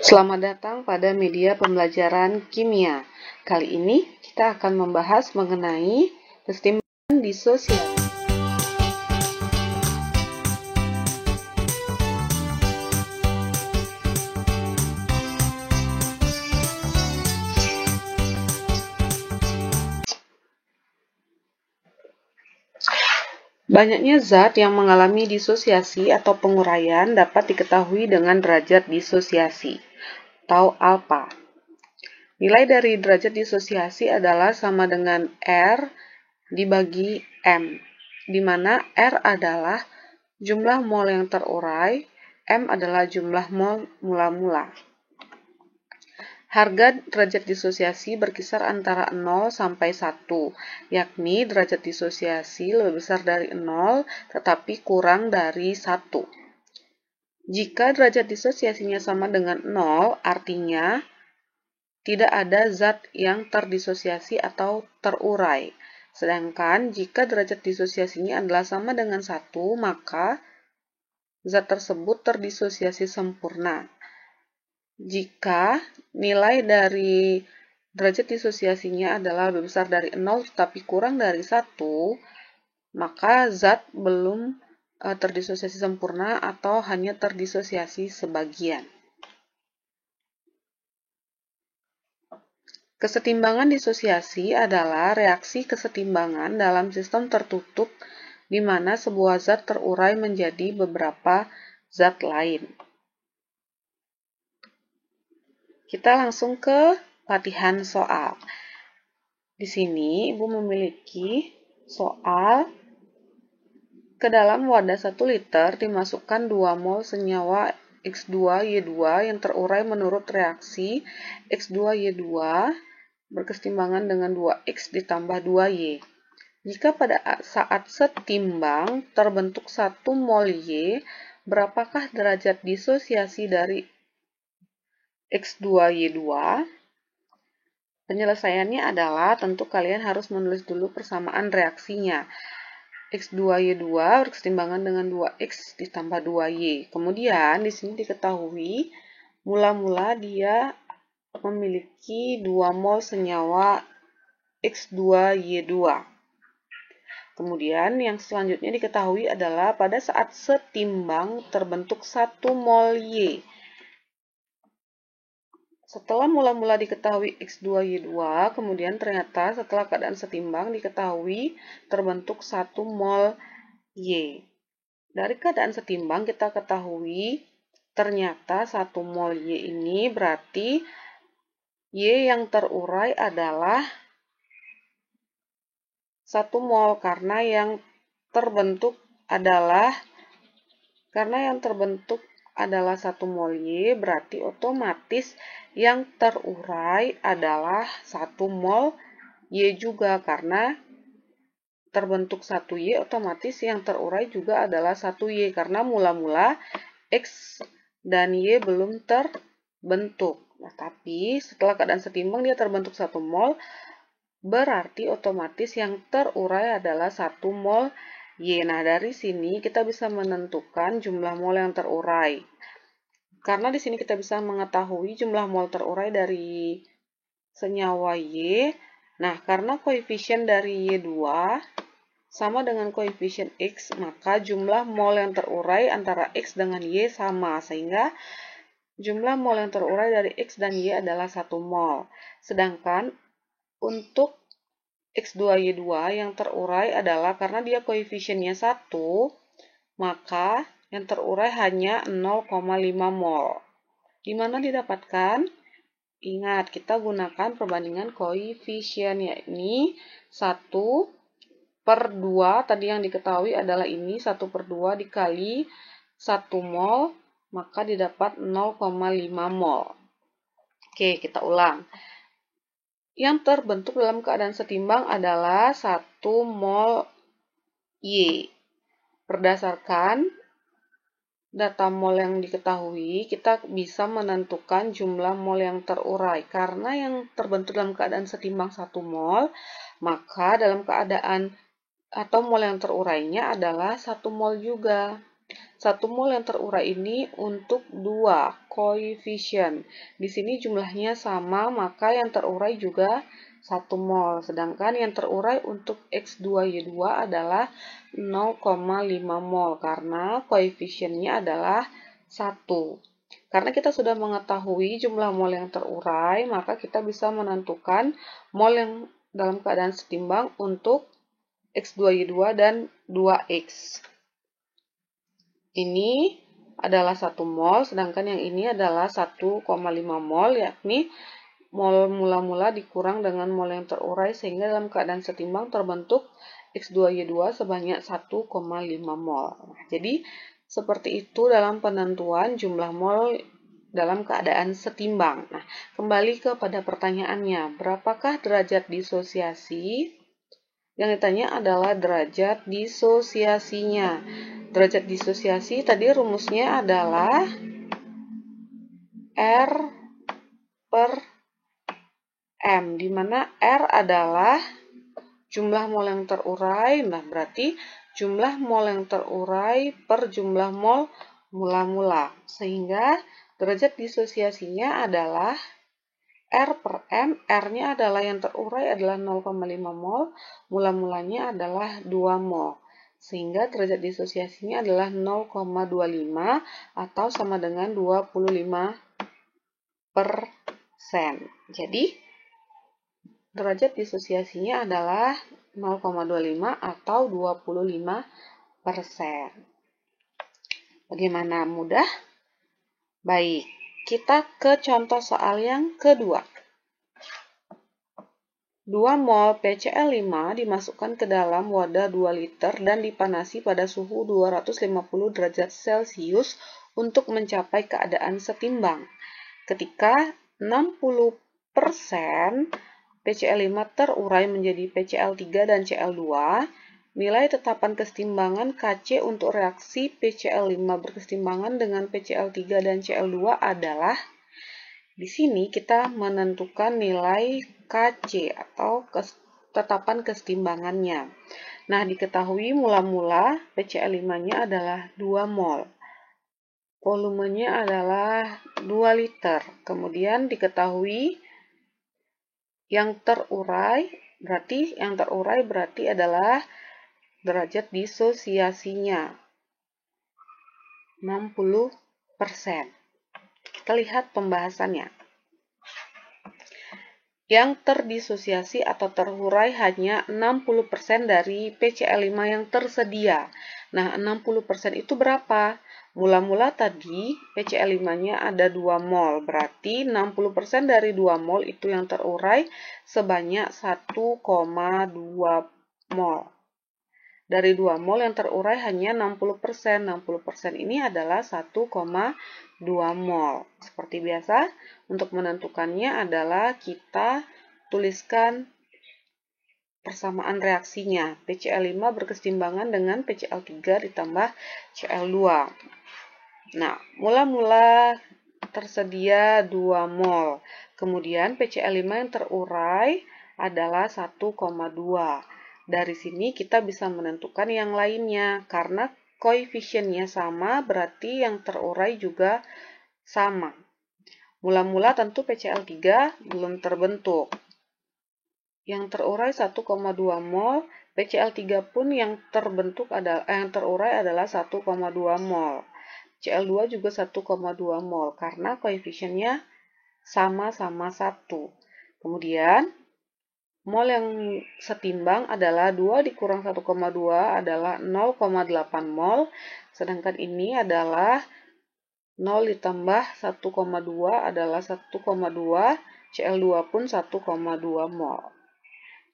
Selamat datang pada media pembelajaran kimia. Kali ini kita akan membahas mengenai kesetimbangan disosiasi. Banyaknya zat yang mengalami disosiasi atau penguraian dapat diketahui dengan derajat disosiasi atau alfa. Nilai dari derajat disosiasi adalah sama dengan R dibagi M, di mana R adalah jumlah mol yang terurai, M adalah jumlah mol mula-mula. Harga derajat disosiasi berkisar antara 0 sampai 1, yakni derajat disosiasi lebih besar dari 0 tetapi kurang dari 1. Jika derajat disosiasinya sama dengan 0, artinya tidak ada zat yang terdisosiasi atau terurai. Sedangkan jika derajat disosiasinya adalah sama dengan 1, maka zat tersebut terdisosiasi sempurna. Jika nilai dari derajat disosiasinya adalah lebih besar dari 0 tetapi kurang dari 1, maka zat belum terdisosiasi sempurna atau hanya terdisosiasi sebagian. Kesetimbangan disosiasi adalah reaksi kesetimbangan dalam sistem tertutup di mana sebuah zat terurai menjadi beberapa zat lain. Kita langsung ke latihan soal. Di sini Ibu memiliki soal ke dalam wadah 1 liter dimasukkan 2 mol senyawa X2Y2 yang terurai menurut reaksi X2Y2 berkesetimbangan dengan 2X ditambah 2Y. Jika pada saat setimbang terbentuk 1 mol Y, berapakah derajat disosiasi dari X2Y2? Penyelesaiannya adalah tentu kalian harus menulis dulu persamaan reaksinya. X2Y2 berkesetimbangan dengan 2X ditambah 2Y. Kemudian di sini diketahui mula-mula dia memiliki 2 mol senyawa X2Y2. Kemudian yang selanjutnya diketahui adalah pada saat setimbang terbentuk 1 mol Y. Setelah mula-mula diketahui X2Y2, kemudian ternyata setelah keadaan setimbang diketahui terbentuk 1 mol Y. Dari keadaan setimbang kita ketahui ternyata 1 mol Y ini berarti Y yang terurai adalah 1 mol karena yang terbentuk adalah 1 mol Y, berarti otomatis yang terurai adalah 1 mol Y juga, karena terbentuk 1 Y, otomatis yang terurai juga adalah 1 Y, karena mula-mula X dan Y belum terbentuk. Nah, tapi setelah keadaan setimbang dia terbentuk 1 mol, berarti otomatis yang terurai adalah 1 mol Y. Nah, dari sini kita bisa menentukan jumlah mol yang terurai. Karena di sini kita bisa mengetahui jumlah mol terurai dari senyawa Y. Nah, karena koefisien dari Y2 sama dengan koefisien X, maka jumlah mol yang terurai antara X dengan Y sama, sehingga jumlah mol yang terurai dari X dan Y adalah 1 mol. Sedangkan untuk X2Y2 yang terurai adalah karena dia koefisiennya 1, maka yang terurai hanya 0,5 mol. Di mana didapatkan? Ingat, kita gunakan perbandingan koefisien, yakni 1/2, tadi yang diketahui adalah ini, 1/2 dikali 1 mol, maka didapat 0,5 mol. Oke, kita ulang. Yang terbentuk dalam keadaan setimbang adalah 1 mol Y. Berdasarkan data mol yang diketahui, kita bisa menentukan jumlah mol yang terurai. Karena yang terbentuk dalam keadaan setimbang 1 mol, maka dalam keadaan atau mol yang terurainya adalah 1 mol juga. 1 mol yang terurai ini untuk 2 koefisien. Di sini jumlahnya sama, maka yang terurai juga 1 mol. Sedangkan yang terurai untuk X2Y2 adalah 0,5 mol karena koefisiennya adalah 1. Karena kita sudah mengetahui jumlah mol yang terurai, maka kita bisa menentukan mol yang dalam keadaan setimbang untuk X2Y2 dan 2X. Ini adalah 1 mol, sedangkan yang ini adalah 1,5 mol, yakni mol mula-mula dikurang dengan mol yang terurai, sehingga dalam keadaan setimbang terbentuk X2Y2 sebanyak 1,5 mol. Nah, jadi, seperti itu dalam penentuan jumlah mol dalam keadaan setimbang. Nah, kembali kepada pertanyaannya, berapakah derajat disosiasi? Yang ditanya adalah derajat disosiasinya. Derajat disosiasi tadi rumusnya adalah R per M, di mana R adalah jumlah mol yang terurai. Nah, berarti jumlah mol yang terurai per jumlah mol mula-mula. Sehingga derajat disosiasinya adalah R per M, R-nya adalah yang terurai adalah 0,5 mol, mula-mulanya adalah 2 mol. Sehingga derajat disosiasinya adalah 0,25 atau sama dengan 25%. Jadi, derajat disosiasinya adalah 0,25 atau 25%. Bagaimana, mudah? Baik. Kita ke contoh soal yang kedua. 2 mol PCl5 dimasukkan ke dalam wadah 2 liter dan dipanasi pada suhu 250 derajat Celcius untuk mencapai keadaan setimbang. Ketika 60% PCl5 terurai menjadi PCl3 dan Cl2, nilai tetapan kesetimbangan Kc untuk reaksi PCl5 berkesetimbangan dengan PCl3 dan Cl2 adalah, di sini kita menentukan nilai Kc atau tetapan kesetimbangannya. Nah, diketahui mula-mula PCl5-nya adalah 2 mol. Volumenya adalah 2 liter. Kemudian diketahui yang terurai berarti adalah derajat disosiasinya 60%. Kita lihat pembahasannya. Yang terdisosiasi atau terurai hanya 60% dari PCl5 yang tersedia. Nah, 60% itu berapa? Mula-mula tadi PCl5-nya ada 2 mol, berarti 60% dari 2 mol itu yang terurai sebanyak 1,2 mol. Dari 2 mol yang terurai hanya 60%. 60% ini adalah 1,2 mol. Seperti biasa, untuk menentukannya adalah kita tuliskan persamaan reaksinya. PCl5 berkesetimbangan dengan PCl3 ditambah Cl2. Nah, mula-mula tersedia 2 mol. Kemudian PCl5 yang terurai adalah 1,2. Dari sini kita bisa menentukan yang lainnya. Karena koefisiennya sama, berarti yang terurai juga sama. Mula-mula tentu PCl3 belum terbentuk. Yang terurai 1,2 mol, PCl3 pun yang terurai adalah 1,2 mol. Cl2 juga 1,2 mol karena koefisiennya sama-sama 1. Kemudian, mol yang setimbang adalah 2 dikurang 1,2 adalah 0,8 mol, sedangkan ini adalah 0 ditambah 1,2 adalah 1,2, Cl2 pun 1,2 mol.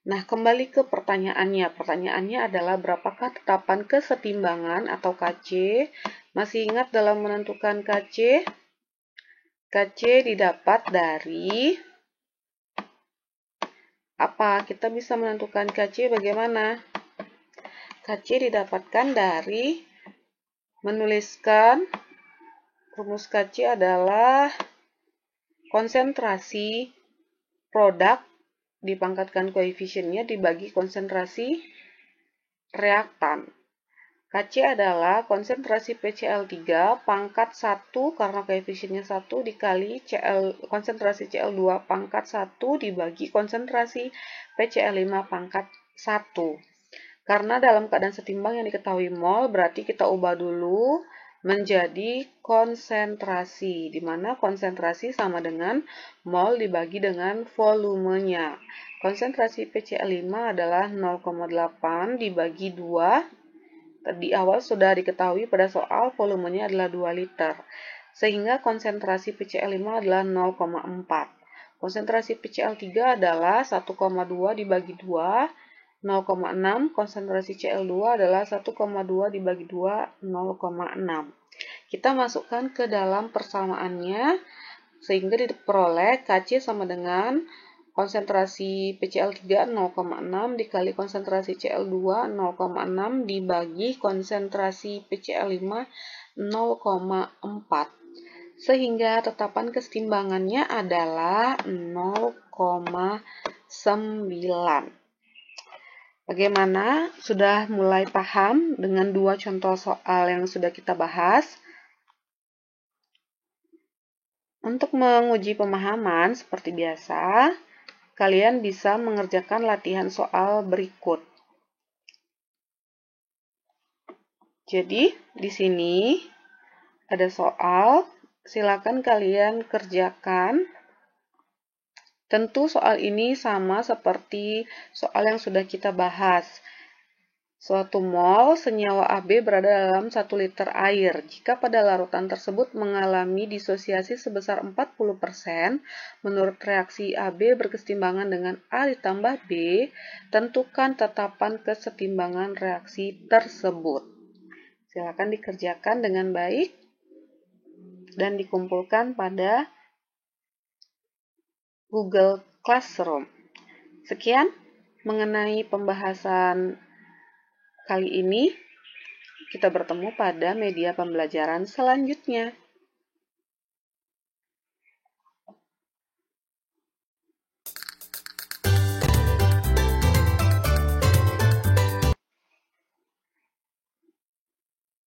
Nah, kembali ke pertanyaannya. Pertanyaannya adalah berapakah tetapan kesetimbangan atau Kc? Masih ingat dalam menentukan Kc? Kc didapat dari apa? Kita bisa menentukan Kc bagaimana? Kc didapatkan dari menuliskan rumus Kc adalah konsentrasi produk dipangkatkan koefisiennya dibagi konsentrasi reaktan. Kc adalah konsentrasi PCl3 pangkat 1 karena koefisiennya 1 dikali konsentrasi Cl2 pangkat 1 dibagi konsentrasi PCl5 pangkat 1. Karena dalam keadaan setimbang yang diketahui mol, berarti kita ubah dulu menjadi konsentrasi, di mana konsentrasi sama dengan mol dibagi dengan volumenya. Konsentrasi PCl5 adalah 0,8 dibagi 2. Di awal sudah diketahui pada soal volumenya adalah 2 liter, sehingga konsentrasi PCl5 adalah 0,4. Konsentrasi PCl3 adalah 1,2 dibagi 2, 0,6. Konsentrasi Cl2 adalah 1,2 dibagi 2, 0,6. Kita masukkan ke dalam persamaannya, sehingga diperoleh Kc sama dengan konsentrasi PCl3 0,6 dikali konsentrasi Cl2 0,6 dibagi konsentrasi PCl5 0,4. Sehingga tetapan kesetimbangannya adalah 0,9. Bagaimana? Sudah mulai paham dengan dua contoh soal yang sudah kita bahas? Untuk menguji pemahaman seperti biasa, kalian bisa mengerjakan latihan soal berikut. Jadi, di sini ada soal, silakan kalian kerjakan. Tentu soal ini sama seperti soal yang sudah kita bahas. Suatu mol senyawa AB berada dalam 1 liter air. Jika pada larutan tersebut mengalami disosiasi sebesar 40%, menurut reaksi AB berkesetimbangan dengan A ditambah B, tentukan tetapan kesetimbangan reaksi tersebut. Silakan dikerjakan dengan baik dan dikumpulkan pada Google Classroom. Sekian mengenai pembahasan kali ini. Kita bertemu pada media pembelajaran selanjutnya.